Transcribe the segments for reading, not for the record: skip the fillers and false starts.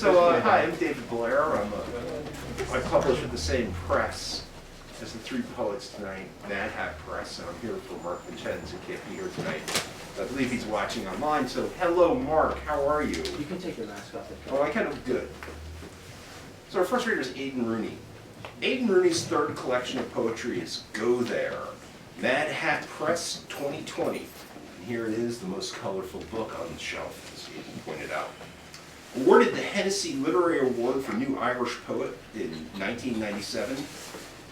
Hi, I'm David Blair. I publish with the same press as the three poets tonight, MadHat Press, and I'm here for Mark Vincenz, who can't be here tonight. I believe he's watching online, so hello, Mark. How are you? You can take your mask off. Oh, I kind of good. So our first reader is Aidan Rooney. Aiden Rooney's third collection of poetry is Go There, MadHat Press 2020. And here it is, the most colorful book on the shelf, as Aiden pointed out. Awarded the Hennessy Literary Award for New Irish Poet in 1997.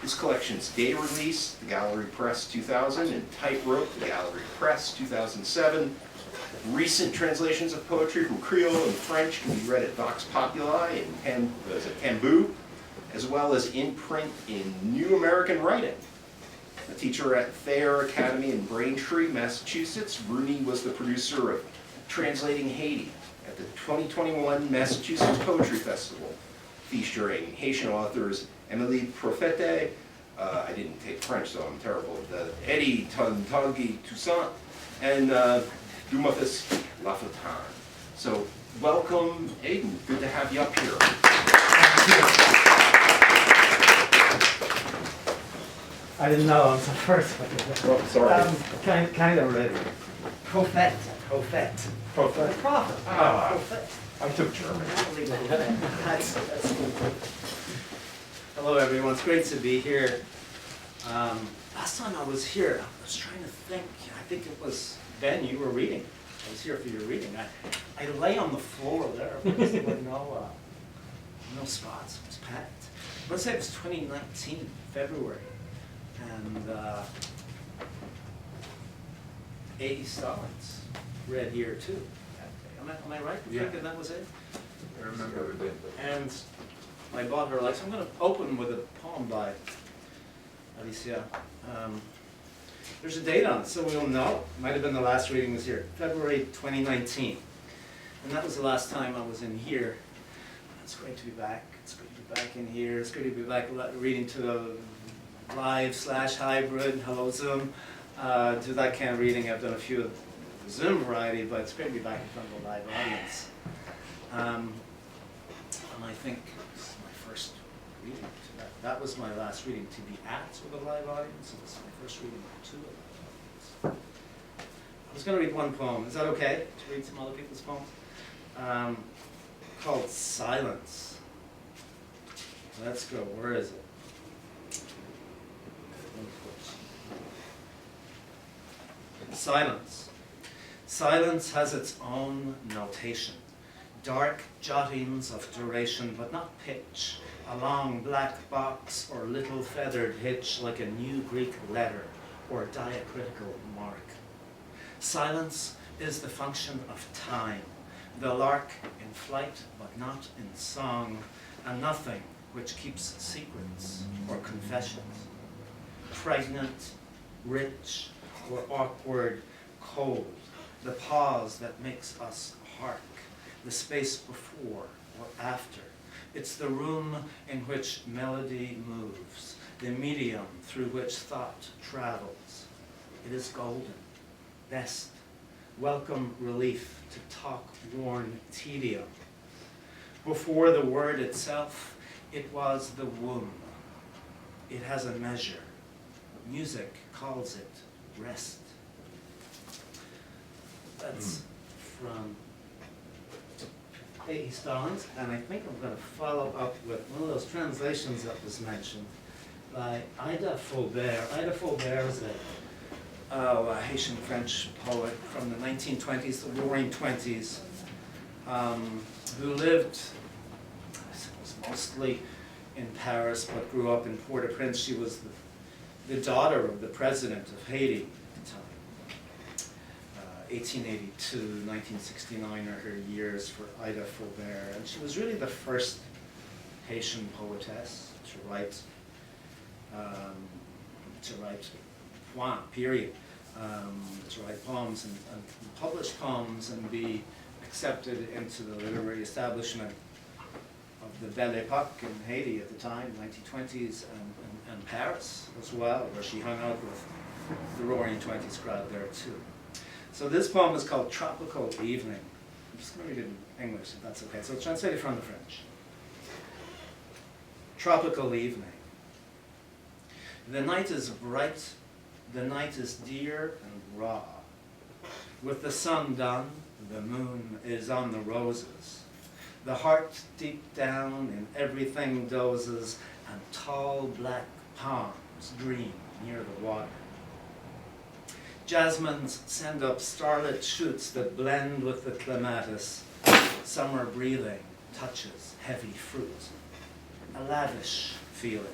This collection's day release, the Gallagher Press 2000, and Tightrope, the Gallagher Press 2007. Recent translations of poetry from Creole and French can be read at Vox Populi and Pamboo, as well as in print in New American Writing. A teacher at Thayer Academy in Braintree, Massachusetts, Rooney was the producer of Translating Haiti at the 2021 Massachusetts Poetry Festival, featuring Haitian authors Émilie Profete, I didn't take French, so I'm terrible, Eddie Tanguy Toussaint, and Dumas Lafontaine. So welcome, Aiden. Good to have you up here. I didn't know I was the first one. Oh, sorry. Kind of ready. Prophet. Ah, I took German. That's cool. Hello, everyone. It's great to be here. Last time I was here, I was trying to think. I think it was Ben. You were reading. I was here for your reading. I lay on the floor there because there were no spots. It was packed. Let's say it was 2019, February, and 80 Stalins read here too. Am I right? Yeah. Thinking that was it? I remember it. And I bought her, like, so I'm going to open with a poem by Alicia. There's a date on it, so we'll know. Might have been the last reading was here, February 2019. And that was the last time I was in here. It's great to be back. It's great to be back in here. It's great to be back reading to the live/hybrid, hello Zoom. Do that kind of reading. I've done a few of the Zoom variety, but it's great to be back in front of a live audience. And I think this is my first reading to that. That was my last reading to be at with a live audience. It was my first reading to a live audience. I was going to read one poem. Is that okay to read some other people's poems? Called Silence. Let's go. Where is it? Silence. Silence has its own notation. Dark jottings of duration, but not pitch. A long black box or little feathered hitch like a new Greek letter or diacritical mark. Silence is the function of time, the lark in flight but not in song, and nothing which keeps secrets or confessions. Pregnant, rich, or awkward, cold, the pause that makes us hark, the space before or after. It's the room in which melody moves, the medium through which thought travels. It is golden, best, welcome relief to talk-worn tedium. Before the word itself, it was the womb. It has a measure. Music calls it rest. That's from 80 Stalins, and I think I'm going to follow up with one of those translations that was mentioned by Ida Faubert. Ida Faubert is a Haitian French poet from the 1920s, the Roaring Twenties, who lived, I suppose, mostly in Paris, but grew up in Port-au-Prince. She was the daughter of the president of Haiti at the time. 1882, 1969 are her years for Ida Faubert, and she was really the first Haitian poetess to write to write poems and publish poems and be accepted into the literary establishment of the Belle Epoque in Haiti at the time, 1920s, and Paris as well, where she hung out with the Roaring Twenties crowd there too. So this poem is called Tropical Evening. I'm just going to read it in English, if that's okay. So it's translated from the French. Tropical evening. The night is bright, the night is dear and raw. With the sun done, the moon is on the roses. The heart deep down in everything dozes, and tall black palms dream near the water. Jasmines send up starlit shoots that blend with the clematis. Summer breathing touches heavy fruit. A lavish feeling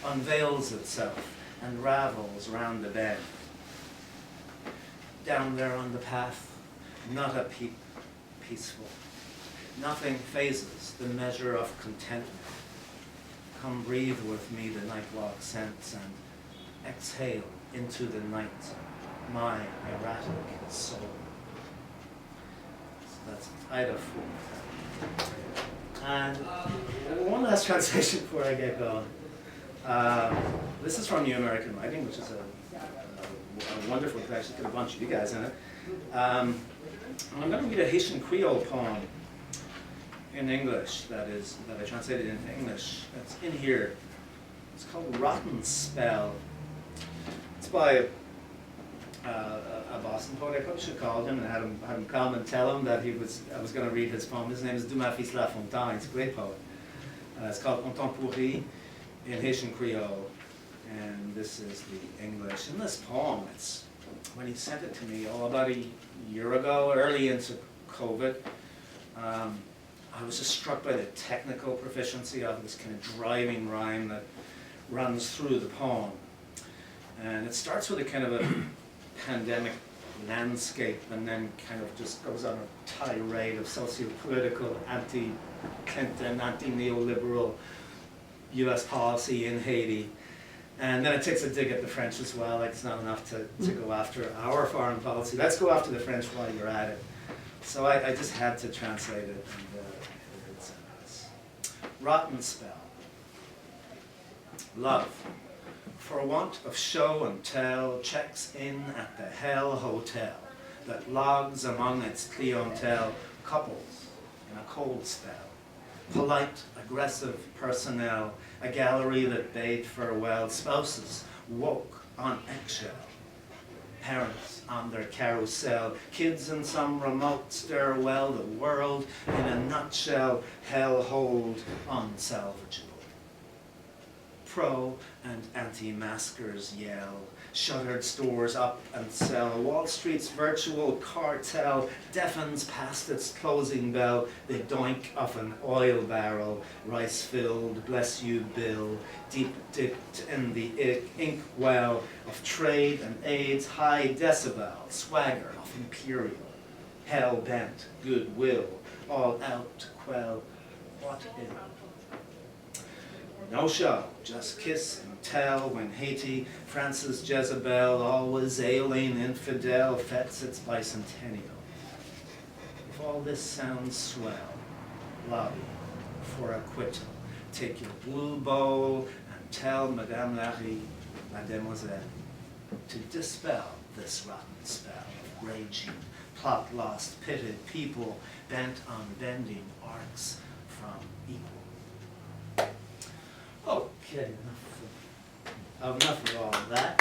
unveils itself and ravels round the bend. Down there on the path, not a peep, peaceful. Nothing phases the measure of contentment. Come breathe with me the nightwalk scents and exhale into the night my erratic soul. So that's Ida Fool. And one last translation before I get going. This is from New American Writing, which is a wonderful collection. It's got a bunch of you guys in it. And I'm going to read a Haitian Creole poem in English that I translated into English. It's in here. It's called Rotten Spell. It's by a Boston poet. I probably should have called him and had him come and tell him that I was going to read his poem. His name is Dumas Fils La Fontaine. He's a great poet. It's called On temps pourri in Haitian Creole. And this is the English. In this poem, it's when he sent it to me about a year ago, early into COVID. I was just struck by the technical proficiency of this kind of driving rhyme that runs through the poem. And it starts with a kind of a pandemic landscape and then kind of just goes on a tirade of socio-political, anti-Clinton, anti-neoliberal US policy in Haiti. And then it takes a dig at the French as well, like it's not enough to go after our foreign policy. Let's go after the French while you're at it. So I just had to translate it. And, it's Rotten Spell. Love, for want of show and tell, checks in at the Hell Hotel that logs among its clientele couples in a cold spell. Polite, aggressive personnel, a gallery that bade farewell, spouses woke on eggshell, parents on their carousel, kids in some remote stairwell, the world in a nutshell, hell hold unsalvageable. Pro and anti-maskers yell, shuttered stores up and sell, Wall Street's virtual cartel deafens past its closing bell, the doink of an oil barrel, rice-filled, bless you bill, deep dipped in the ink well of trade and AIDS, high decibel, swagger of imperial, hell-bent goodwill, all out to quell what ill. No show, just kiss and tell when Haiti, France's Jezebel, always ailing infidel, fets its bicentennial. If all this sounds swell, lobby for acquittal. Take your blue bowl and tell Madame Larry, Mademoiselle, to dispel this rotten spell of raging, plot-lost, pitted people bent on bending arcs from equal. Okay, enough of all of that.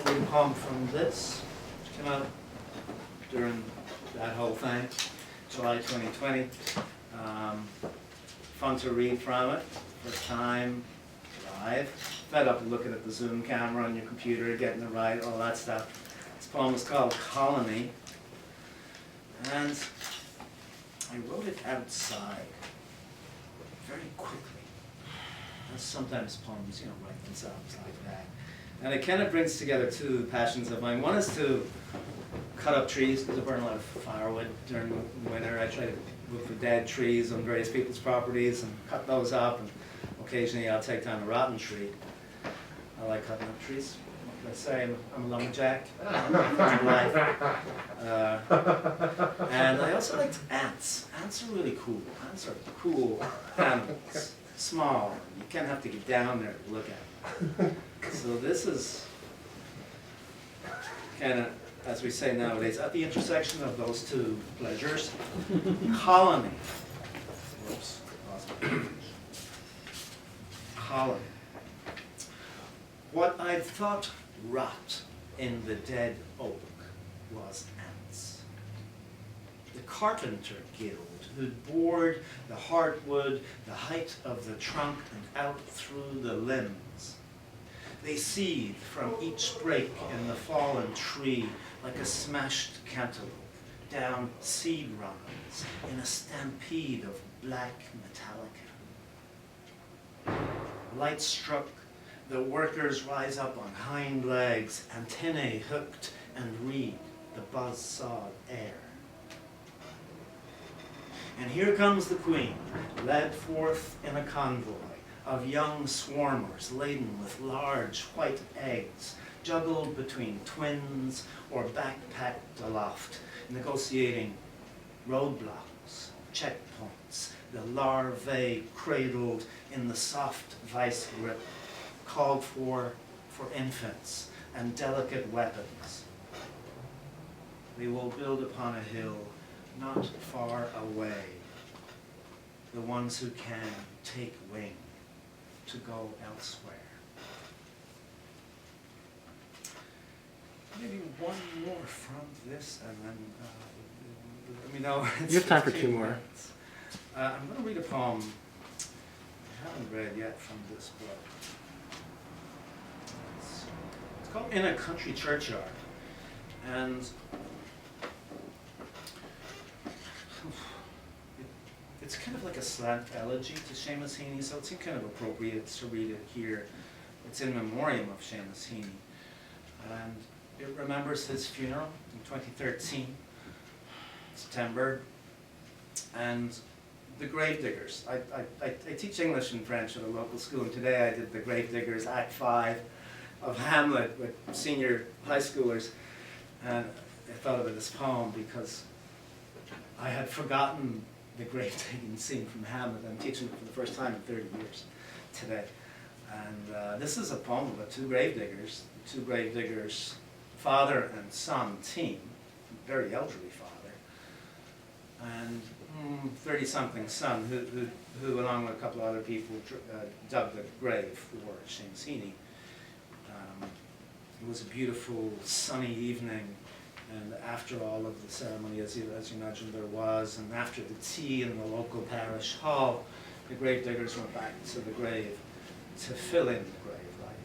A poem from this, which came out during that whole thing, July 2020. Fun to read from it, first time, live. Fed up looking at the Zoom camera on your computer, getting it right, all that stuff. This poem is called Colony, and I wrote it outside, very quickly. And sometimes poems, write themselves like that. And it kind of brings together two passions of mine. One is to cut up trees, because I burn a lot of firewood during the winter. I try to look for dead trees on various people's properties and cut those up, and occasionally I'll take down a rotten tree. I like cutting up trees. Let's say I'm a lumberjack. And I also liked ants. Ants are really cool. Ants are cool animals. Small. You kind of have to get down there to look at them. So this is kind of as we say nowadays, at the intersection of those two pleasures, colony. Whoops, lost my page. Colony. What I'd thought rot in the dead oak was ants. The carpenter guild who'd bored the heartwood the height of the trunk and out through the limbs. They seethe from each break in the fallen tree like a smashed cantaloupe down seed runs in a stampede of black metallica. Light struck, the workers rise up on hind legs, antennae hooked, and read the buzz-sawed air. And here comes the queen, led forth in a convoy of young swarmers laden with large white eggs, juggled between twins or backpacked aloft, negotiating roadblocks, checkpoints, the larvae cradled in the soft vice grip, called for infants and delicate weapons. We will build upon a hill not far away, the ones who can take wing to go elsewhere. Maybe one more from this, and then let me know. You have time for two more. I'm going to read a poem I haven't read yet from this book. It's called In a Country Churchyard, and it's kind of like a slant elegy to Seamus Heaney, so it seemed kind of appropriate to read it here. It's in memoriam of Seamus Heaney, and it remembers his funeral in 2013, September, and the Gravediggers. I teach English and French at a local school, and today I did the Gravediggers Act 5 of Hamlet with senior high schoolers, and I thought of this poem because I had forgotten the grave digging scene from Hamlet. I'm teaching it for the first time in 30 years today. And this is a poem about two gravediggers, father and son team, very elderly father, and 30-something son who along with a couple of other people dug the grave for Seamus Heaney. It was a beautiful sunny evening, and after all of the ceremony, as you imagine there was, and after the tea in the local parish hall, the gravediggers went back to the grave to fill in the grave, like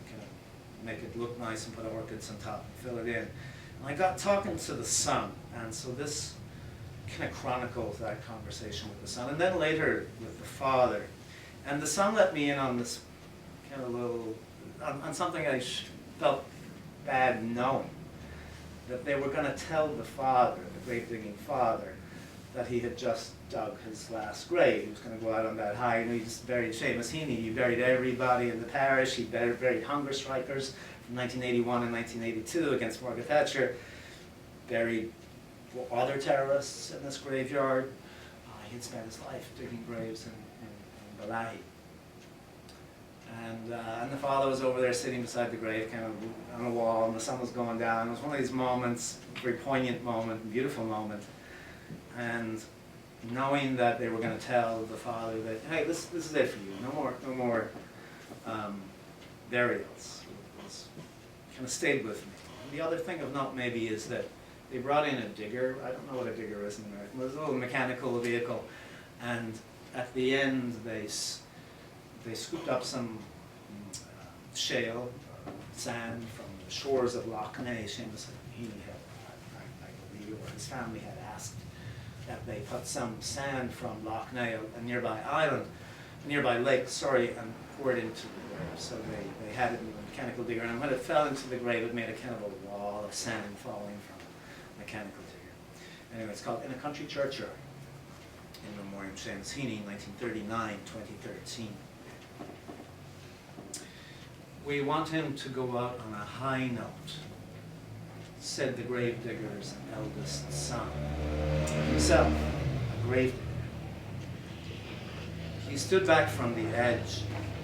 make it look nice and put orchids on top and fill it in. And I got talking to the son, and so this kind of chronicles that conversation with the son, and then later with the father. And the son let me in on this kind of little, on something I felt bad knowing, that they were going to tell the father, the grave-digging father, that he had just dug his last grave. He was going to go out on that high, and he just buried Seamus Heaney. He buried everybody in the parish. He buried hunger strikers from 1981 and 1982 against Margaret Thatcher. Buried other terrorists in this graveyard. He had spent his life digging graves in Balahi. And the father was over there sitting beside the grave, kind of on a wall, and the sun was going down. It was one of these moments, very poignant moment, beautiful moment. And knowing that they were going to tell the father that, hey, this is it for you. No more burials. It kind of stayed with me. And the other thing of note maybe is that they brought in a digger. I don't know what a digger is in America. It was a little mechanical vehicle, and at the end they scooped up some shale, sand from the shores of Loch Ness. Seamus Heaney had, I believe, or his family had asked that they put some sand from Loch Ness, a nearby island, a nearby lake, and pour it into the grave. So they had it in a mechanical digger, and when it fell into the grave, it made a kind of a wall of sand falling from a mechanical digger. Anyway, it's called In a Country Churchyard, in memoriam of Seamus Heaney, 1939, 2013. We want him to go out on a high note, said the gravedigger's eldest son, himself a gravedigger. He stood back from the edge,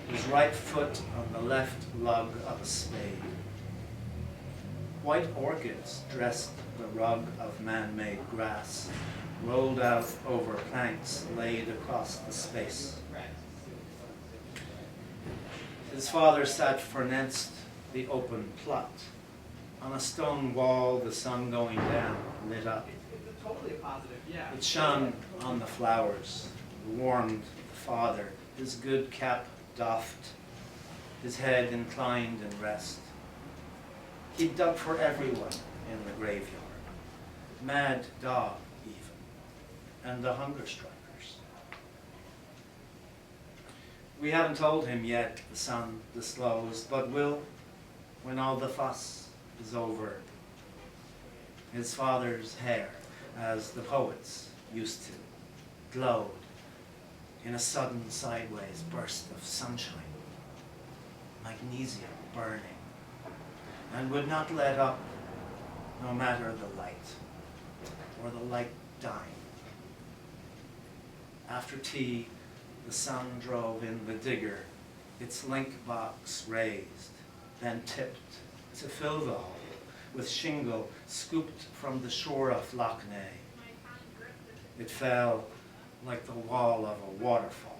his right foot on the left lug of a spade. White orchids dressed the rug of man-made grass, rolled out over planks laid across the space. His father sat fenenced the open plot. On a stone wall, the sun going down lit up. It shone on the flowers, warmed the father, his good cap doffed, his head inclined in rest. He dug for everyone in the graveyard, mad dog even, and the hunger strikers. We haven't told him yet, the son disclosed, but will when all the fuss is over. His father's hair, as the poets used to, glowed in a sudden sideways burst of sunshine, magnesium burning, and would not let up no matter the light, or the light dying. After tea, the sun drove in the digger, its link box raised, then tipped to fill the hole with shingle scooped from the shore of Loch Ness. It fell like the wall of a waterfall.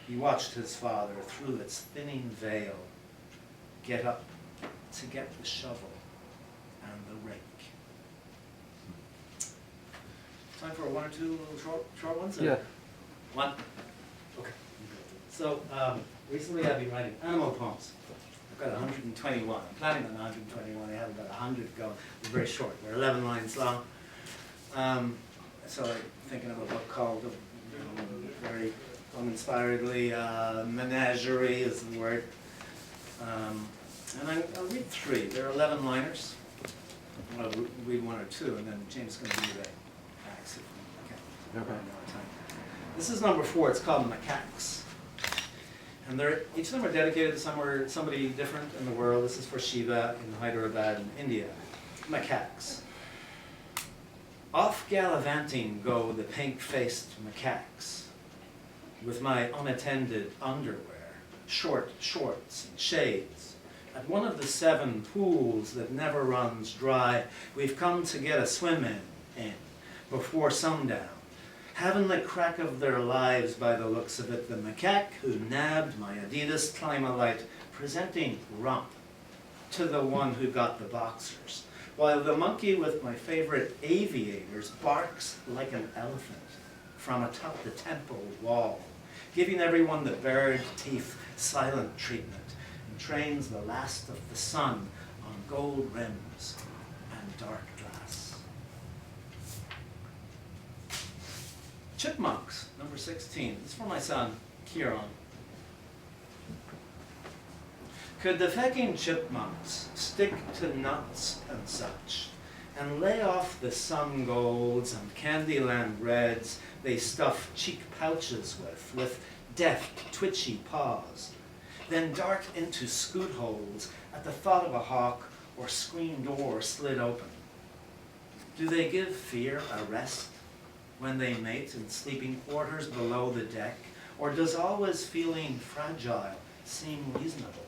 He watched his father through its thinning veil get up to get the shovel and the rake. Time for one or two short ones? Yeah. One? Okay. So, recently I've been writing animal poems. I've got 121. I'm planning on 121. I have about 100 going. They're very short. They're 11 lines long. So I'm thinking of a book called, very uninspiredly, Menagerie is the word. And I'll read 3. They're 11 liners. I'll read 1 or 2, and then James is going to do the acts if we can. Okay. This is number 4. It's called Macaques. And each of them are dedicated to somebody different in the world. This is for Shiva in Hyderabad in India. Macaques. Off gallivanting go the pink-faced macaques, with my unattended underwear, short shorts and shades. At one of the 7 pools that never runs dry, we've come to get a swim in before sundown. Having the crack of their lives by the looks of it, the macaque who nabbed my Adidas Climalite, presenting rump to the one who got the boxers, while the monkey with my favorite aviators barks like an elephant from atop the temple wall, giving everyone the bared teeth silent treatment, and trains the last of the sun on gold rims and dark glass. Chipmunks, number 16. This is for my son, Kieran. Could the fecking chipmunks stick to nuts and such, and lay off the sun golds and Candyland reds they stuff cheek pouches with deft, twitchy paws, then dart into scoot holes at the thought of a hawk or screen door slid open? Do they give fear a rest when they mate in sleeping quarters below the deck, or does always feeling fragile seem reasonable?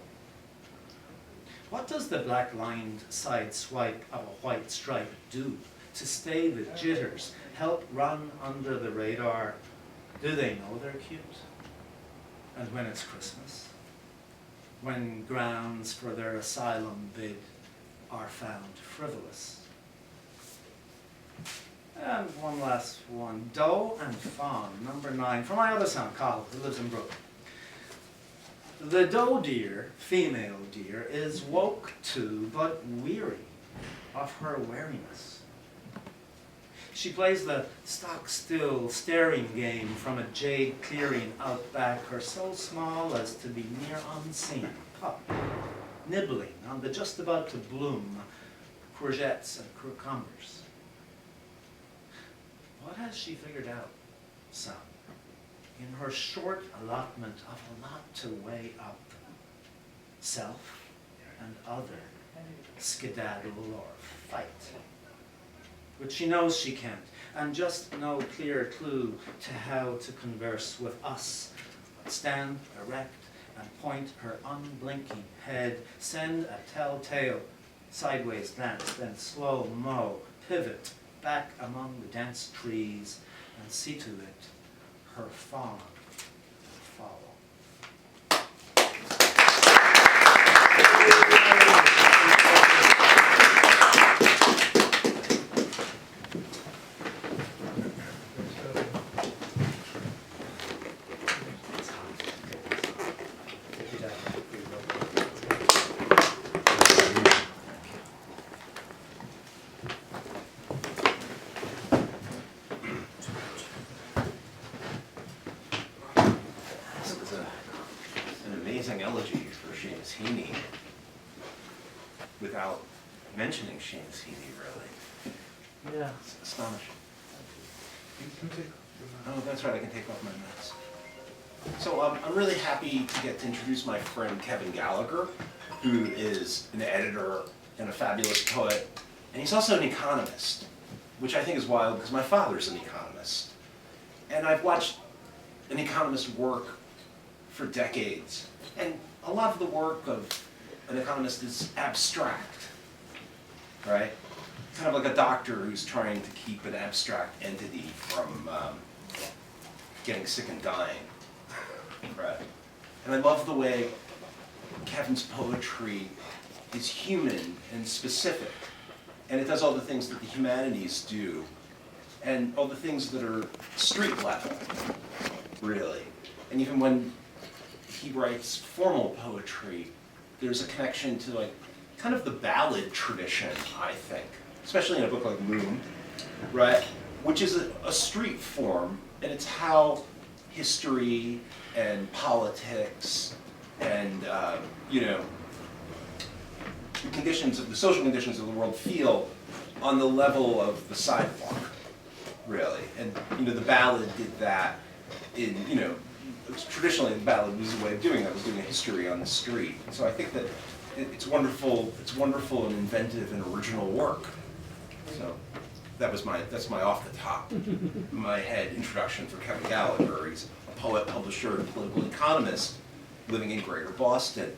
What does the black-lined side swipe of a white stripe do to stay the jitters, help run under the radar? Do they know they're cute? And when it's Christmas, when grounds for their asylum bid are found frivolous. And one last one, Doe and Fawn, number 9, for my other son, Carl, who lives in Brooklyn. The doe deer, female deer, is woke to but weary of her wariness. She plays the stock-still staring game from a jade clearing out back, her so small as to be near unseen, pup, nibbling on the just about to bloom courgettes and cucumbers. What has she figured out, son, in her short allotment of a lot to weigh up? Self and other, skedaddle or fight. But she knows she can't, and just no clear clue to how to converse with us. Stand erect and point her unblinking head, send a telltale sideways dance, then slow-mo, pivot back among the dense trees, and see to it her fawn follow. This is an amazing elegy for Seamus Heaney, without mentioning Seamus Heaney, really. Yeah. It's astonishing. Oh, that's right, I can take off my mask. So I'm really happy to get to introduce my friend Kevin Gallagher, who is an editor and a fabulous poet, and he's also an economist, which I think is wild because my father's an economist. And I've watched an economist work for decades, and a lot of the work of an economist is abstract, right? Kind of like a doctor who's trying to keep an abstract entity from getting sick and dying, right? And I love the way Kevin's poetry is human and specific, and it does all the things that the humanities do, and all the things that are street level, really. And even when he writes formal poetry, there's a connection to like kind of the ballad tradition, I think, especially in a book like Loom, right? Which is a street form, and it's how history and politics and the social conditions of the world feel on the level of the sidewalk, really. And the ballad did that in traditionally the ballad was a way of doing that, was doing a history on the street. So I think that it's wonderful and inventive and original work. So that's my off the top of my head introduction for Kevin Gallagher. He's a poet, publisher, and political economist living in Greater Boston.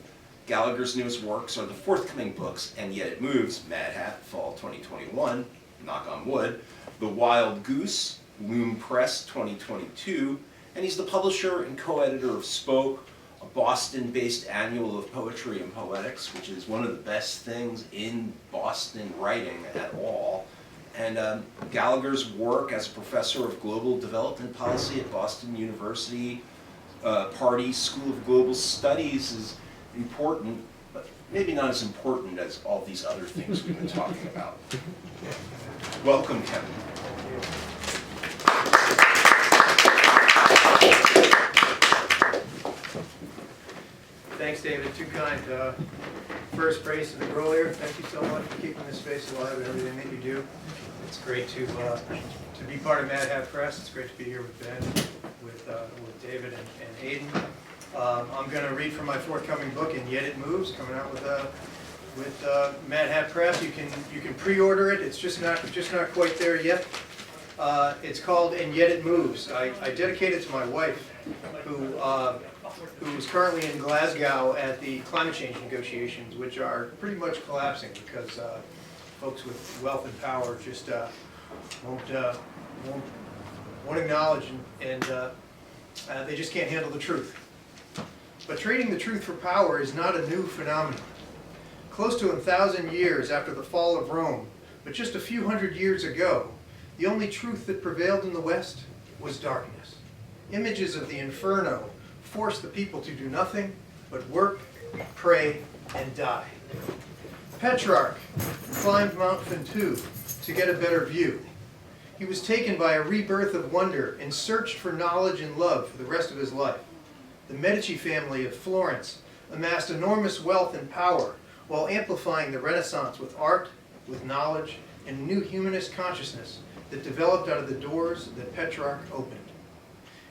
Gallagher's newest works are the forthcoming books, And Yet It Moves, MadHat, Fall 2021, knock on wood, The Wild Goose, Loom Press 2022, and he's the publisher and co-editor of Spoke, a Boston-based annual of poetry and poetics, which is one of the best things in Boston writing at all. And Gallagher's work as a professor of global development policy at Boston University, Pardee School of Global Studies is important, but maybe not as important as all these other things we've been talking about. Welcome, Kevin. Thanks, David. Too kind. First, praise to the Grolier. Thank you so much for keeping this space alive and everything that you do. It's great to be part of MadHat Press. It's great to be here with Ben, with David and Aiden. I'm going to read from my forthcoming book, And Yet It Moves, coming out with MadHat Press. You can pre-order it. It's just not quite there yet. It's called And Yet It Moves. I dedicate it to my wife, who is currently in Glasgow at the climate change negotiations, which are pretty much collapsing because folks with wealth and power just won't acknowledge and they just can't handle the truth. But trading the truth for power is not a new phenomenon. Close to 1,000 years after the fall of Rome, but just a few hundred years ago, the only truth that prevailed in the West was darkness. Images of the inferno forced the people to do nothing but work, pray, and die. Petrarch climbed Mount Ventoux to get a better view. He was taken by a rebirth of wonder and searched for knowledge and love for the rest of his life. The Medici family of Florence amassed enormous wealth and power while amplifying the Renaissance with art, with knowledge, and a new humanist consciousness that developed out of the doors that Petrarch opened.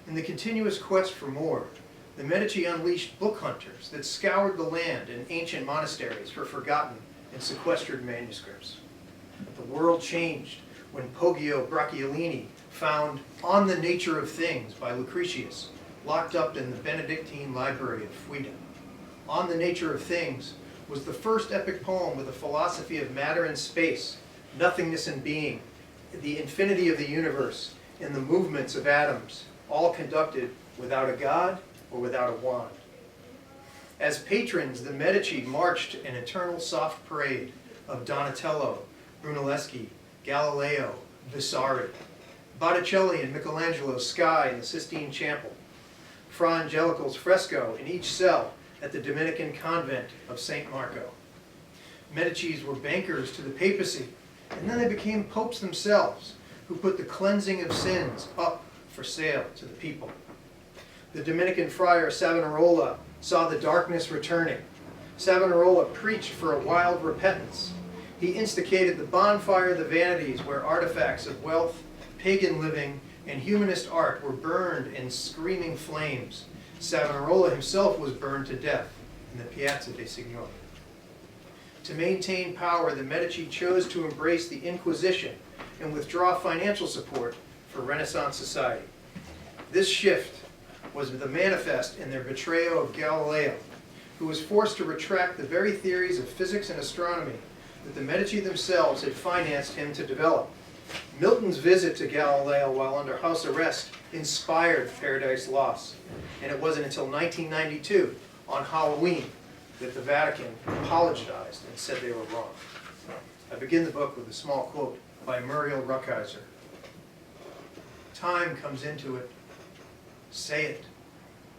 In the continuous quest for more, the Medici unleashed book hunters that scoured the land and ancient monasteries for forgotten and sequestered manuscripts. The world changed when Poggio Bracciolini found On the Nature of Things by Lucretius, locked up in the Benedictine library of Fuida. On the Nature of Things was the first epic poem with a philosophy of matter and space, nothingness and being, the infinity of the universe, and the movements of atoms, all conducted without a god or without a wand. As patrons, the Medici marched an eternal soft parade of Donatello, Brunelleschi, Galileo, Vasari, Botticelli and Michelangelo's sky in the Sistine Chapel, Fra Angelical's fresco in each cell at the Dominican convent of St. Marco. Medicis were bankers to the papacy, and then they became popes themselves, who put the cleansing of sins up for sale to the people. The Dominican friar Savonarola saw the darkness returning. Savonarola preached for a wild repentance. He instigated the bonfire of the vanities, where artifacts of wealth, pagan living, and humanist art were burned in screaming flames. Savonarola himself was burned to death in the Piazza dei Signori. To maintain power, the Medici chose to embrace the Inquisition and withdraw financial support for Renaissance society. This shift was the manifest in their betrayal of Galileo, who was forced to retract the very theories of physics and astronomy that the Medici themselves had financed him to develop. Milton's visit to Galileo while under house arrest inspired Paradise Lost, and it wasn't until 1992, on Halloween, that the Vatican apologized and said they were wrong. I begin the book with a small quote by Muriel Rukeyser. Time comes into it. Say it.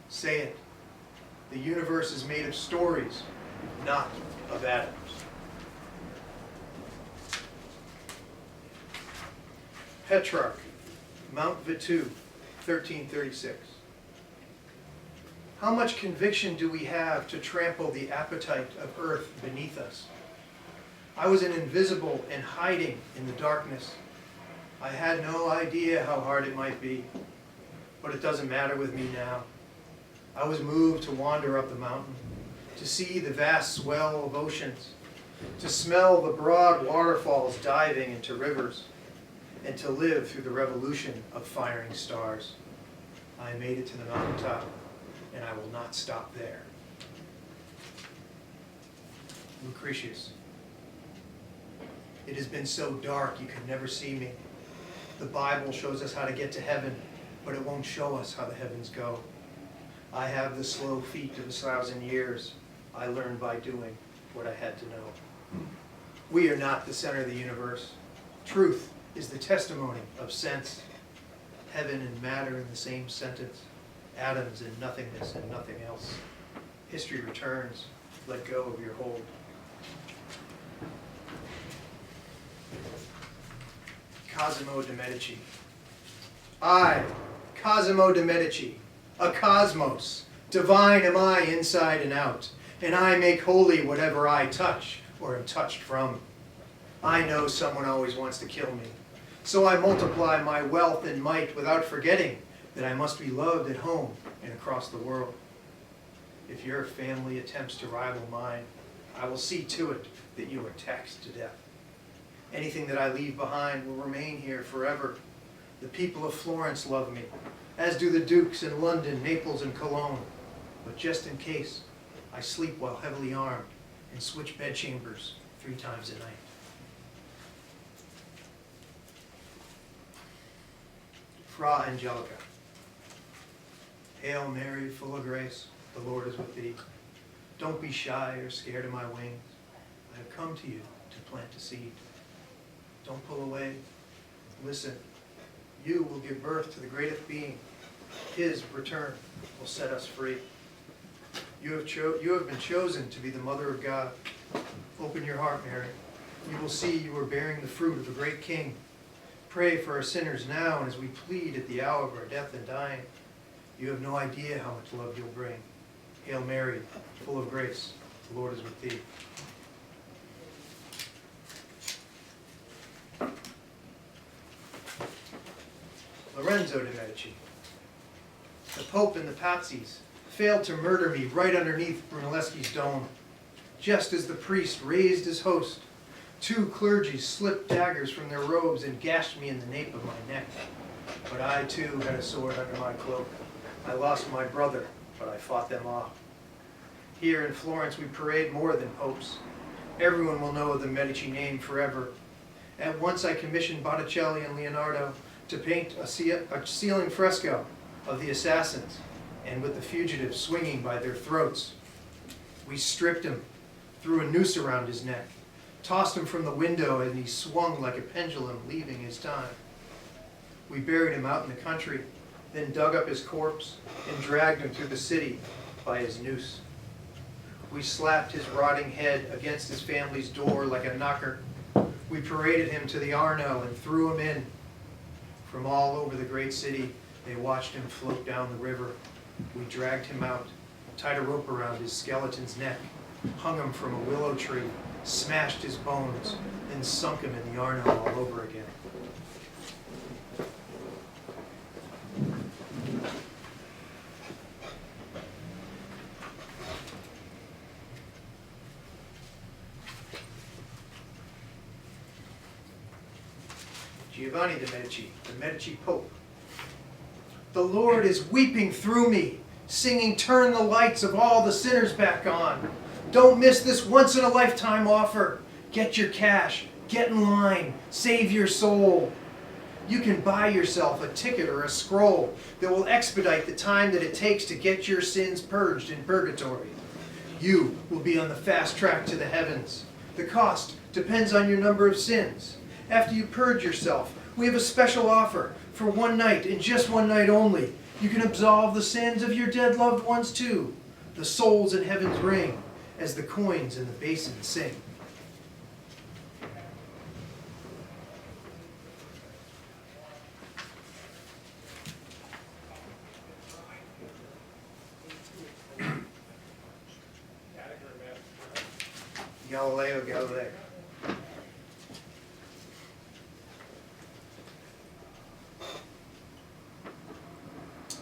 Say it. The universe is made of stories, not of atoms. Petrarch, Mount Ventoux, 1336. How much conviction do we have to trample the appetite of earth beneath us? I was an invisible and hiding in the darkness. I had no idea how hard it might be, but it doesn't matter with me now. I was moved to wander up the mountain, to see the vast swell of oceans, to smell the broad waterfalls diving into rivers, and to live through the revolution of firing stars. I made it to the mountaintop, and I will not stop there. Lucretius. It has been so dark you could never see me. The Bible shows us how to get to heaven, but it won't show us how the heavens go. I have the slow feet of 1,000 years. I learned by doing what I had to know. We are not the center of the universe. Truth is the testimony of sense. Heaven and matter in the same sentence. Atoms and nothingness and nothing else. History returns. Let go of your hold. Cosimo de' Medici. I, Cosimo de' Medici, a cosmos, divine am I inside and out, and I make holy whatever I touch or am touched from. I know someone always wants to kill me, so I multiply my wealth and might without forgetting that I must be loved at home and across the world. If your family attempts to rival mine, I will see to it that you are taxed to death. Anything that I leave behind will remain here forever. The people of Florence love me, as do the dukes in London, Naples, and Cologne. But just in case, I sleep while heavily armed and switch bedchambers 3 times a night. Fra Angelica. Hail Mary, full of grace, the Lord is with thee. Don't be shy or scared of my wings. I have come to you to plant a seed. Don't pull away. Listen. You will give birth to the greatest being. His return will set us free. You have been chosen to be the mother of God. Open your heart, Mary. You will see you are bearing the fruit of a great king. Pray for our sinners now and as we plead at the hour of our death and dying. You have no idea how much love you'll bring. Hail Mary, full of grace, the Lord is with thee. Lorenzo de' Medici. The Pope and the Pazis failed to murder me right underneath Brunelleschi's dome. Just as the priest raised his host, 2 clergy slipped daggers from their robes and gashed me in the nape of my neck. But I too had a sword under my cloak. I lost my brother, but I fought them off. Here in Florence, we parade more than popes. Everyone will know the Medici name forever. At once I commissioned Botticelli and Leonardo to paint a ceiling fresco of the assassins, and with the fugitives swinging by their throats. We stripped him, threw a noose around his neck, tossed him from the window, and he swung like a pendulum, leaving his time. We buried him out in the country, then dug up his corpse and dragged him through the city by his noose. We slapped his rotting head against his family's door like a knocker. We paraded him to the Arno and threw him in. From all over the great city, they watched him float down the river. We dragged him out, tied a rope around his skeleton's neck, hung him from a willow tree, smashed his bones, then sunk him in the Arno all over again. Giovanni de' Medici, the Medici Pope. The Lord is weeping through me, singing, "Turn the lights of all the sinners back on. Don't miss this once-in-a-lifetime offer. Get your cash, get in line, save your soul." You can buy yourself a ticket or a scroll that will expedite the time that it takes to get your sins purged in purgatory. You will be on the fast track to the heavens. The cost depends on your number of sins. After you purge yourself, we have a special offer. For one night, and just one night only, you can absolve the sins of your dead loved ones too. The souls in heaven's ring, as the coins in the basin sing. Galileo Galilei.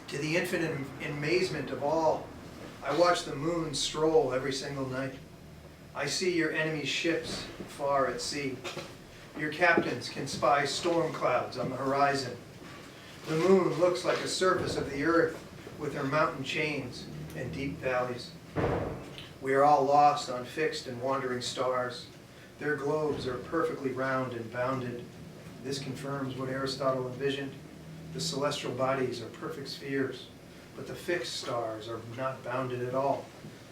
To the infinite amazement of all, I watch the moon stroll every single night. I see your enemy's ships far at sea. Your captains can spy storm clouds on the horizon. The moon looks like a surface of the earth with her mountain chains and deep valleys. We are all lost on fixed and wandering stars. Their globes are perfectly round and bounded. This confirms what Aristotle envisioned. The celestial bodies are perfect spheres, but the fixed stars are not bounded at all.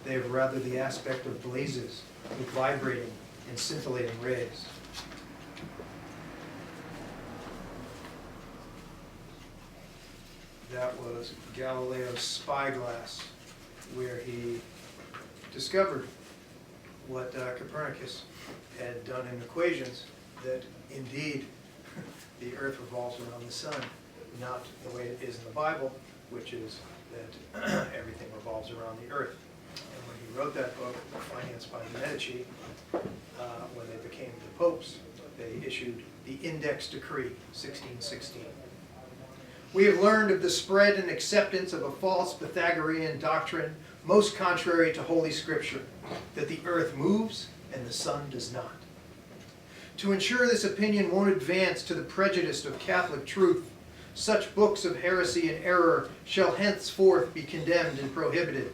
They have rather the aspect of blazes with vibrating and scintillating rays. That was Galileo's spyglass, where he discovered what Copernicus had done in equations, that indeed the earth revolves around the sun, not the way it is in the Bible, which is that everything revolves around the earth. And when he wrote that book, financed by the Medici, when they became the popes, they issued the Index Decree, 1616. We have learned of the spread and acceptance of a false Pythagorean doctrine, most contrary to Holy Scripture, that the earth moves and the sun does not. To ensure this opinion won't advance to the prejudice of Catholic truth, such books of heresy and error shall henceforth be condemned and prohibited.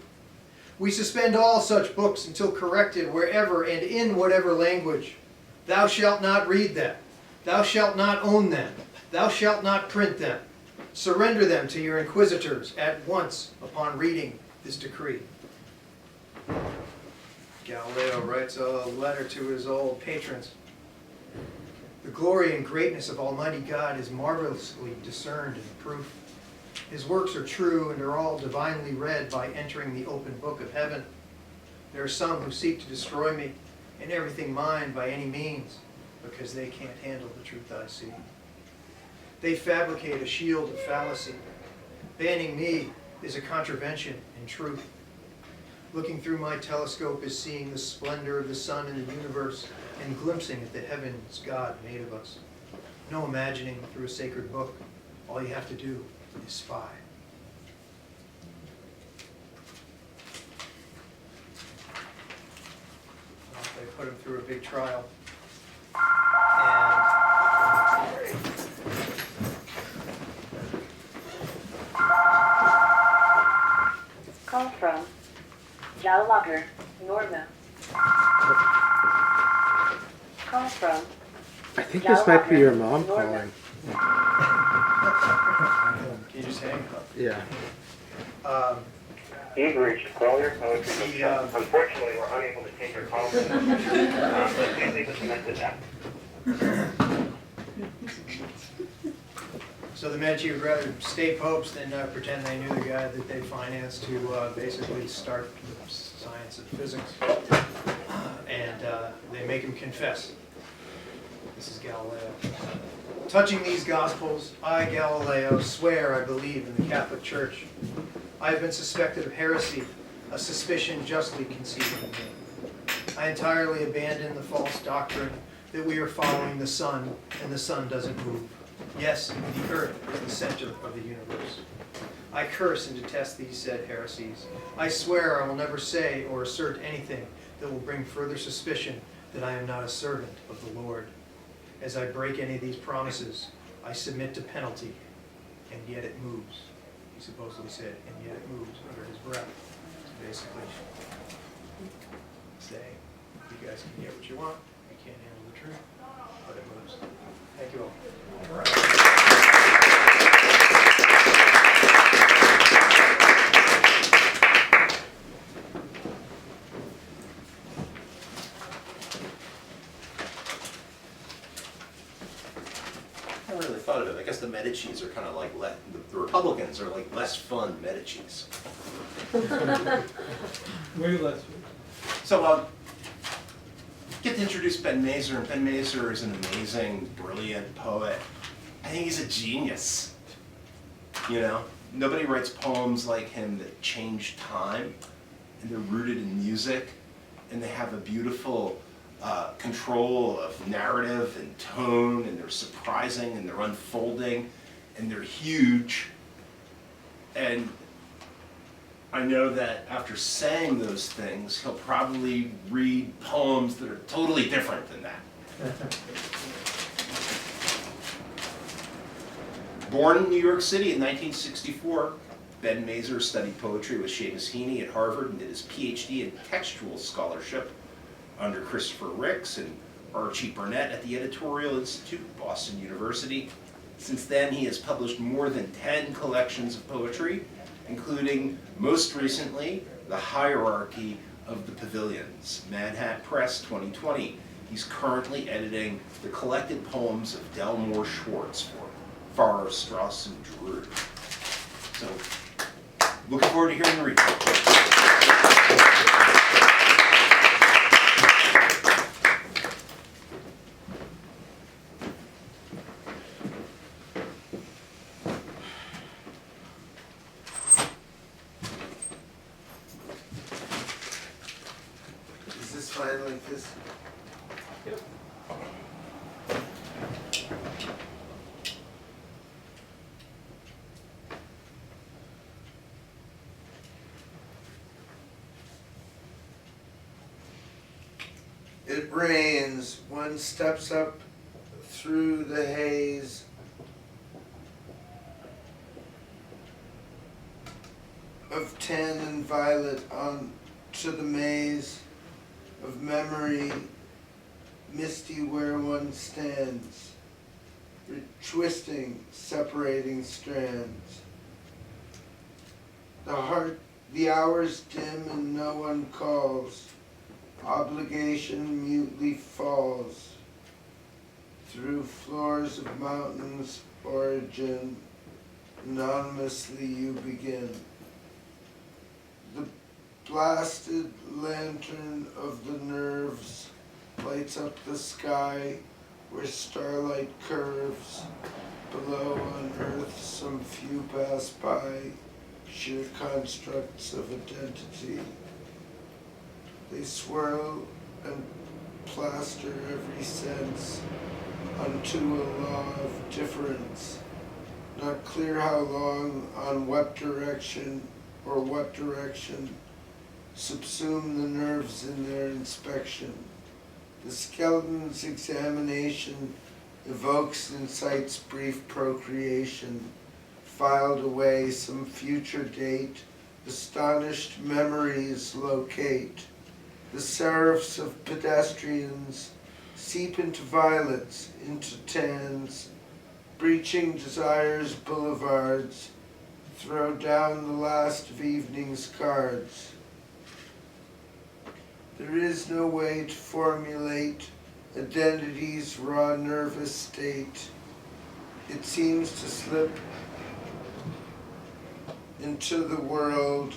We suspend all such books until corrected wherever and in whatever language. Thou shalt not read them. Thou shalt not own them. Thou shalt not print them. Surrender them to your inquisitors at once upon reading this decree. Galileo writes a letter to his old patrons. The glory and greatness of Almighty God is marvelously discerned in proof. His works are true and are all divinely read by entering the open book of heaven. There are some who seek to destroy me and everything mine by any means, because they can't handle the truth I see. They fabricate a shield of fallacy. Banning me is a contravention in truth. Looking through my telescope is seeing the splendor of the sun and the universe, and glimpsing at the heavens God made of us. No imagining through a sacred book. All you have to do is spy. Well, they put him through a big trial. Call from Gallagher. Gallagher, Norma. Call from I think this might be your mom Gallagher, calling. Can you just hang up? Yeah. You've reached Grolier Poetry. Unfortunately, we're unable to take your call. Please leave us a message after. So the Medici would rather stay popes than pretend they knew the guy that they financed to basically start the science of physics. And they make him confess. This is Galileo. Touching these Gospels, I, Galileo, swear I believe in the Catholic Church. I have been suspected of heresy, a suspicion justly conceived in me. I entirely abandon the false doctrine that we are following the sun and the sun doesn't move. Yes, the earth is the center of the universe. I curse and detest these said heresies. I swear I will never say or assert anything that will bring further suspicion that I am not a servant of the Lord. As I break any of these promises, I submit to penalty, and yet it moves. He supposedly said, and yet it moves under his breath. So basically, saying, you guys can get what you want, you can't handle the truth, but it moves. Thank you all. I never really thought of it. I guess the Medicis are kind of like, the Republicans are like less fun Medicis. Way less. So get to introduce Ben Mazur, and Ben Mazur is an amazing, brilliant poet. I think he's a genius. You know, nobody writes poems like him that change time, and they're rooted in music, and they have a beautiful control of narrative and tone, and they're surprising, and they're unfolding, and they're huge. And I know that after saying those things, he'll probably read poems that are totally different than that. Born in New York City in 1964, Ben Mazur studied poetry with Seamus Heaney at Harvard and did his Ph.D. in textual scholarship under Christopher Ricks and Archie Burnett at the Editorial Institute, Boston University. Since then, he has published more than 10 collections of poetry, including, most recently, The Hierarchy of the Pavilions, MadHat Press 2020. He's currently editing the collected poems of Delmore Schwartz for Farrar Straus and Giroux. So, looking forward to hearing the read. Is this fine like this? Yep. It rains, one steps up through the haze. Of tan and violet on to the maze of memory, misty where one stands, twisting, separating strands. The hours dim and no one calls. Obligation mutely falls through floors of mountains, origin, anonymously you begin. The blasted lantern of the nerves lights up the sky where starlight curves. Below on earth some few pass by, sheer constructs of identity. They swirl and plaster every sense unto a law of difference. Not clear how long, on what direction, or what direction, subsume the nerves in their inspection. The skeleton's examination evokes insight's brief procreation, filed away some future date astonished memories locate. The serifs of pedestrians seep into violets, into tans, breaching desire's boulevards, throw down the last of evening's cards. There is no way to formulate identity's raw nervous state. It seems to slip into the world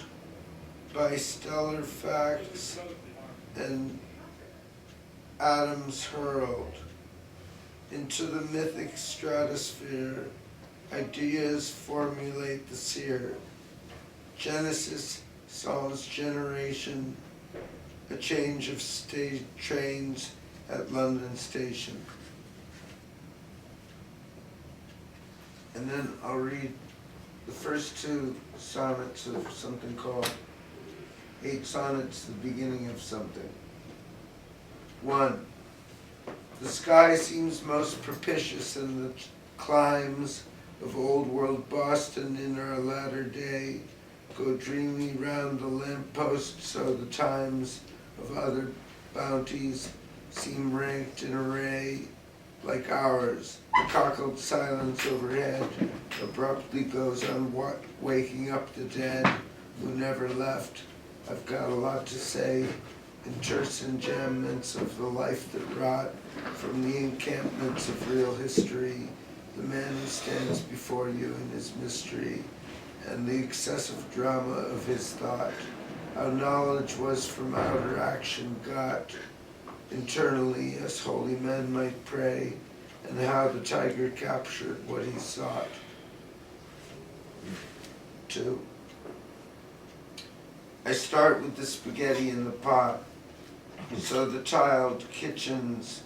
by stellar facts and atoms hurled. Into the mythic stratosphere, ideas formulate the seer. Genesis sans generation, a change of stage trains at London Station. And then I'll read the first two sonnets of something called 8 Sonnets, the Beginning of Something. 1. The sky seems most propitious in the climes of old world Boston in our latter day. Go dreamy round the lamppost so the times of other bounties seem ranked in array like ours. The cockled silence overhead abruptly goes on waking up the dead who never left. I've got a lot to say in terse enjambments of the life that wrought from the encampments of real history, the man who stands before you in his mystery, and the excessive drama of his thought, how knowledge was from outer action got, internally as holy men might pray, and how the tiger captured what he sought. 2. I start with the spaghetti in the pot, so the tiled kitchen's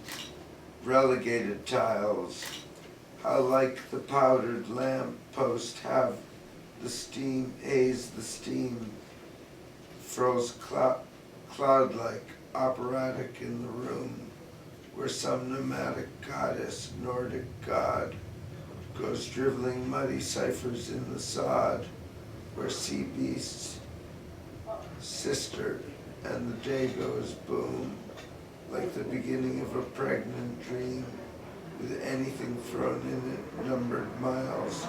relegated tiles, how like the powdered lamp post have the steam, haze the steam, froze cloud-like, operatic in the room, where some nomadic goddess, Nordic god, goes dribbling muddy ciphers in the sod, where sea beasts sister, and the day goes boom, like the beginning of a pregnant dream, with anything thrown in it, numbered miles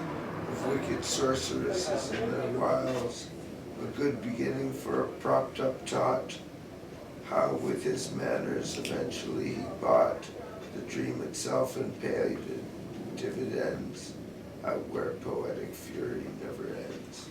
of wicked sorceresses and their wiles, a good beginning for a propped-up tot, how with his manners eventually he bought the dream itself and paid dividends, out where poetic fury never ends.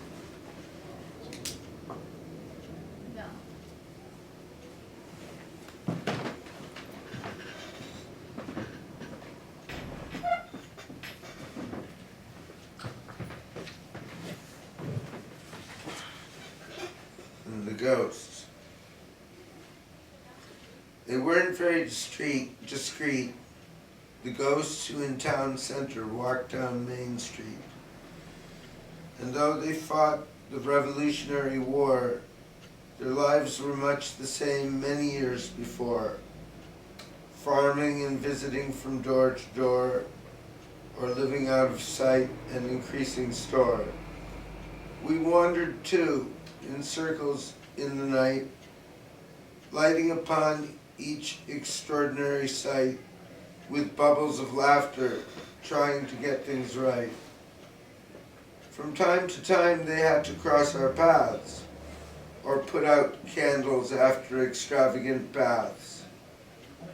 And the ghosts. They weren't very discreet, the ghosts who in town center walked down Main Street. And though they fought the Revolutionary War, their lives were much the same many years before, farming and visiting from door to door, or living out of sight and increasing store. We wandered too, in circles in the night, lighting upon each extraordinary sight with bubbles of laughter, trying to get things right. From time to time they had to cross our paths, or put out candles after extravagant baths.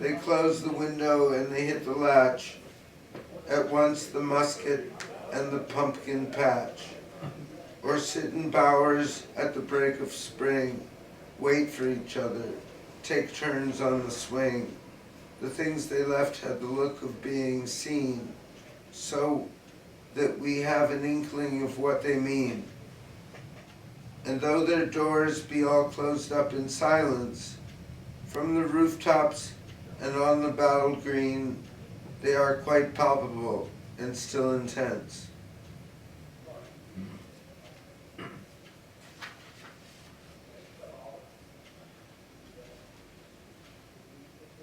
They closed the window and they hit the latch, at once the musket and the pumpkin patch, or sit in bowers at the break of spring, wait for each other, take turns on the swing. The things they left had the look of being seen, so that we have an inkling of what they mean. And though their doors be all closed up in silence, from the rooftops and on the battle green, they are quite palpable and still intense.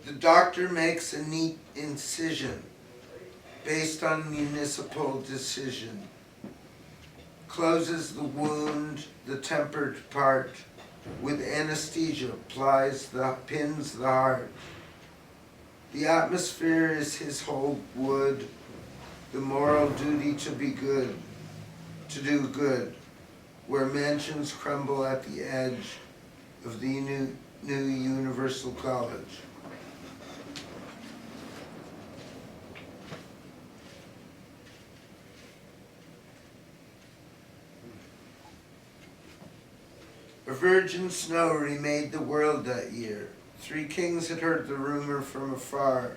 The doctor makes a neat incision based on municipal decision. closes the wound, the tempered part, with anesthesia pins the heart. The atmosphere is his whole wood, the moral duty to be good, to do good, where mansions crumble at the edge of the new universal college. A virgin snow remade the world that year. 3 kings had heard the rumor from afar,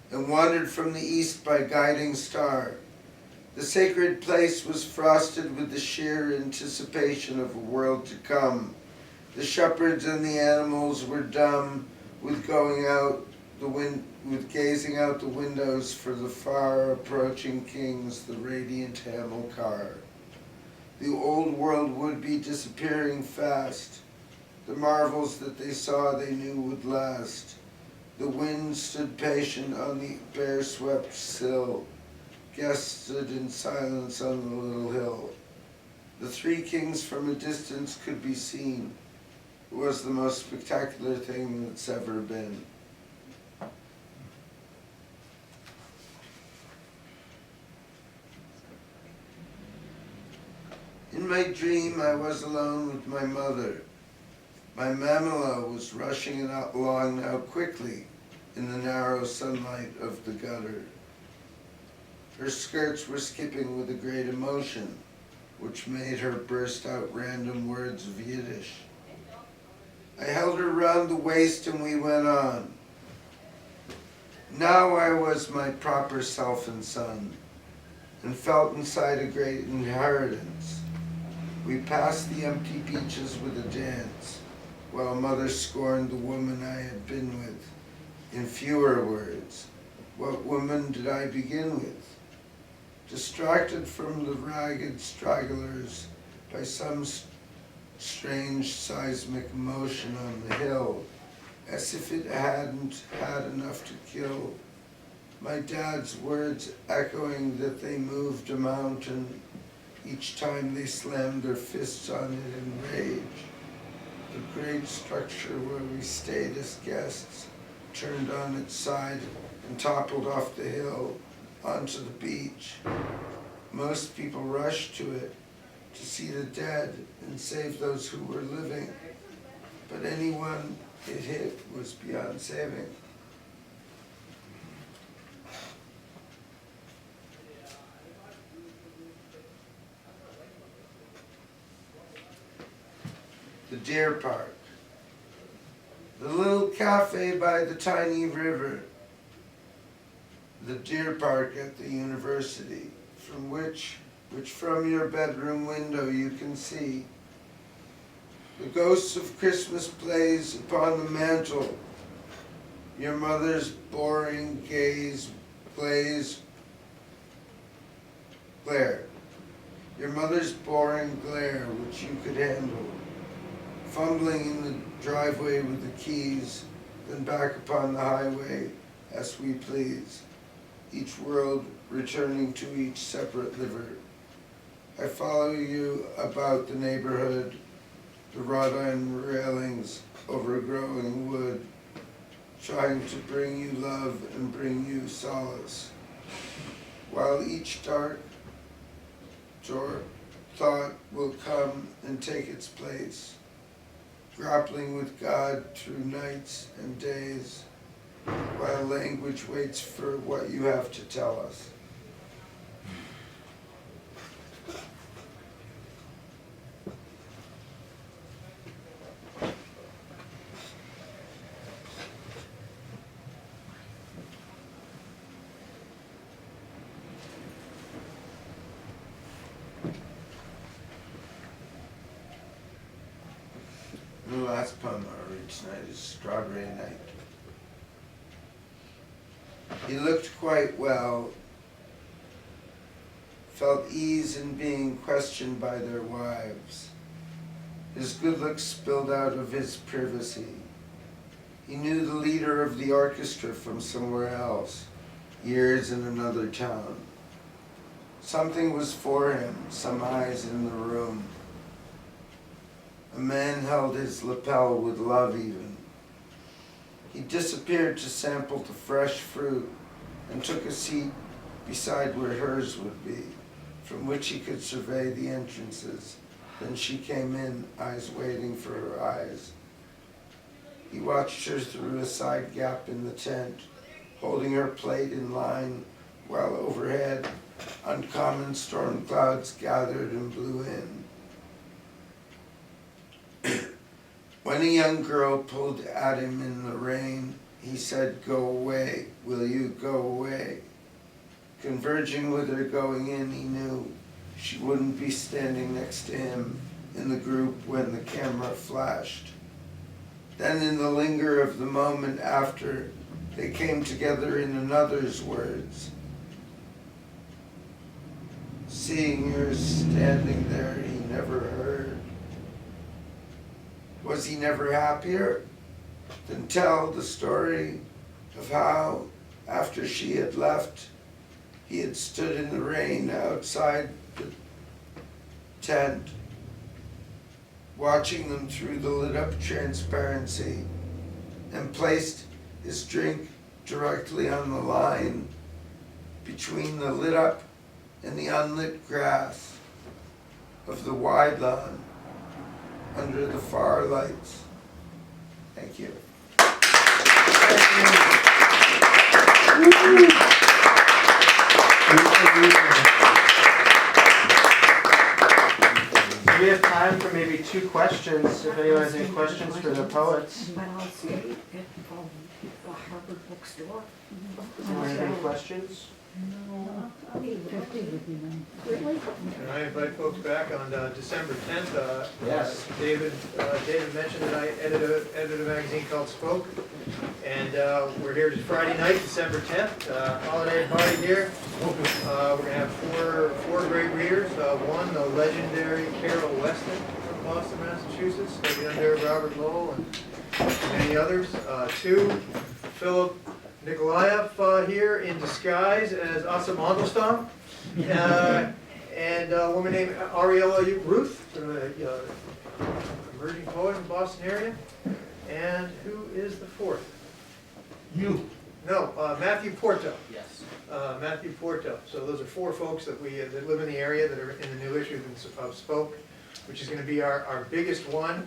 and wandered from the east by guiding star. The sacred place was frosted with the sheer anticipation of a world to come. The shepherds and the animals were dumb with gazing out the windows for the far approaching kings, the radiant Hamilcar. The old world would be disappearing fast. The marvels that they saw they knew would last. The wind stood patient on the bare-swept sill. Guests stood in silence on the little hill. The 3 kings from a distance could be seen. It was the most spectacular thing that's ever been. In my dream, I was alone with my mother. My mamela was rushing along now quickly in the narrow sunlight of the gutter. Her skirts were skipping with a great emotion, which made her burst out random words of Yiddish. I held her round the waist and we went on. Now I was my proper self and son, and felt inside a great inheritance. We passed the empty beaches with a dance, while mother scorned the woman I had been with. In fewer words, what woman did I begin with? Distracted from the ragged stragglers by some strange seismic motion on the hill, as if it hadn't had enough to kill. My dad's words echoing that they moved a mountain each time they slammed their fists on it in rage. The great structure where we stayed as guests turned on its side and toppled off the hill onto the beach. Most people rushed to it to see the dead and save those who were living, but anyone it hit was beyond saving. The deer park. The little cafe by the tiny river. The deer park at the university, which from your bedroom window you can see. The ghosts of Christmas blaze upon the mantle. Your mother's boring glare. Your mother's boring glare, which you could handle. Fumbling in the driveway with the keys, then back upon the highway as we please, each world returning to each separate liver. I follow you about the neighborhood, the wrought iron railings over growing wood, trying to bring you love and bring you solace, while each dark thought will come and take its place, grappling with God through nights and days, while language waits for what you have to tell us. The last poem I read tonight is Strawberry Night. He looked quite well, felt ease in being questioned by their wives. His good looks spilled out of his privacy. He knew the leader of the orchestra from somewhere else, years in another town. Something was for him, some eyes in the room. A man held his lapel with love even. He disappeared to sample the fresh fruit and took a seat beside where hers would be, from which he could survey the entrances. Then she came in, eyes waiting for her eyes. He watched her through a side gap in the tent, holding her plate in line, while overhead uncommon storm clouds gathered and blew in. When a young girl pulled at him in the rain, he said, "Go away, will you go away?" Converging with her going in, he knew she wouldn't be standing next to him in the group when the camera flashed. Then in the linger of the moment after, they came together in another's words. Seeing her standing there, he never heard. Was he never happier? Then tell the story of how, after she had left, he had stood in the rain outside the tent, watching them through the lit-up transparency, and placed his drink directly on the line between the lit-up and the unlit grass of the wide lawn under the far lights. Thank you. We have time for maybe 2 questions, if anyone has any questions for the poets. Anyone have any questions? And I invite folks back on December 10th. Yes. David mentioned that I edited a magazine called Spoke. And we're here this Friday night, December 10th, holiday party here. We're going to have four great readers. One, the legendary Carol Weston from Boston, Massachusetts, studied under Robert Lowell and many others. 2, Philip Nikolaev here in disguise as Asa Mandelstam, and a woman named Ariella Ruth, emerging poet in the Boston area. And who is the 4th? You. No, Matthew Porto. Yes. Matthew Porto. So those are 4 folks that that live in the area that are in the new issue of Spoke, which is going to be our biggest one.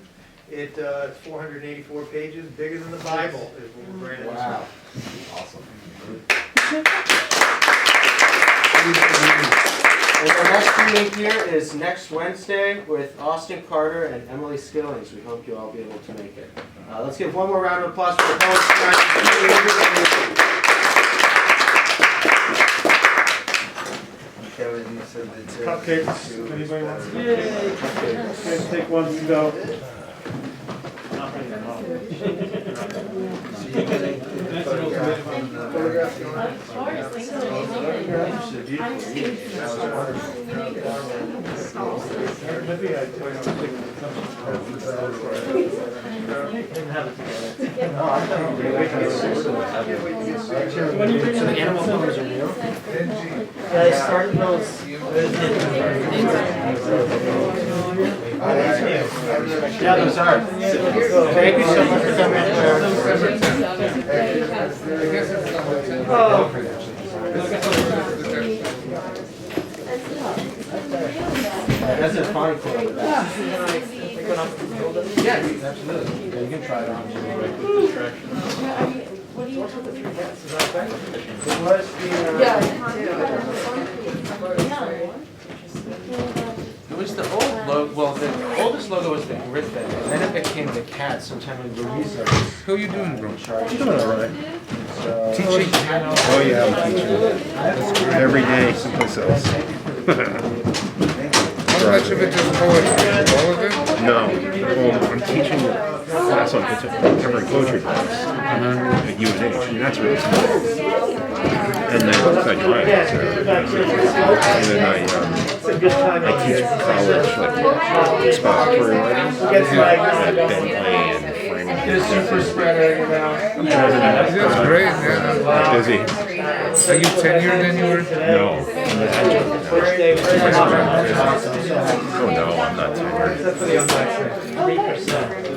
It's 484 pages, bigger than the Bible. Is what we're branding. Wow. Awesome. And our next meeting here is next Wednesday with Austin Carter and Emily Skillings. We hope you'll all be able to make it. Let's give one more round of applause for the poets tonight. Kevin, you said the two. Cupcakes, anybody wants cupcakes? Okay, take one to go. So the animal photos are new? Yeah, I started those. Yeah, those are. Thank you so much for coming. That's a fine photo. Yeah, absolutely. Yeah, you can try it on. What do you want the 3 hats? It was It was the old logo, well, the oldest logo was the Griffin, and then it became the cat sometime in Louisa. How are you doing, bro? In charge. Doing all right. So, Teaching? Oh yeah, I'm teaching. Every day, someplace else. How much of it is poetry? All of it? No. Well, I'm teaching a class on contemporary poetry books at UNH, and that's really cool. And then I drive, and then I teach college like expository writing at Bentley and Framingham Get a super spreader, you know. That's great, yeah. Busy. Are you tenured anywhere? No. First day was Oh, no, I'm not tenured. 3%.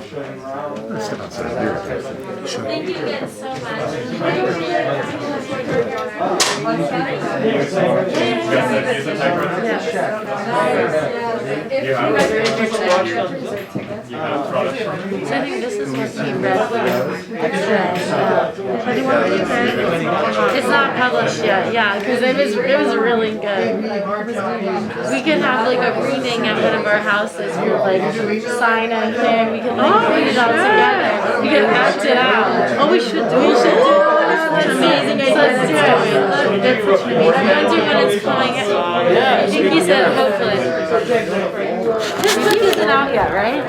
Step outside here. Thank you again so much. So I think this is what he read. But he wanted to read. It's not published yet, yeah, because it was really good. We could have like a reading at one of our houses. We would like sign a thing. We could like read it out together. We could act it out. Oh, we should do it. It's amazing. Let's do it. I'm going to do when it's coming out. I think he said hopefully. This book isn't out yet, right?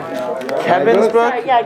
Kevin's book? Yeah.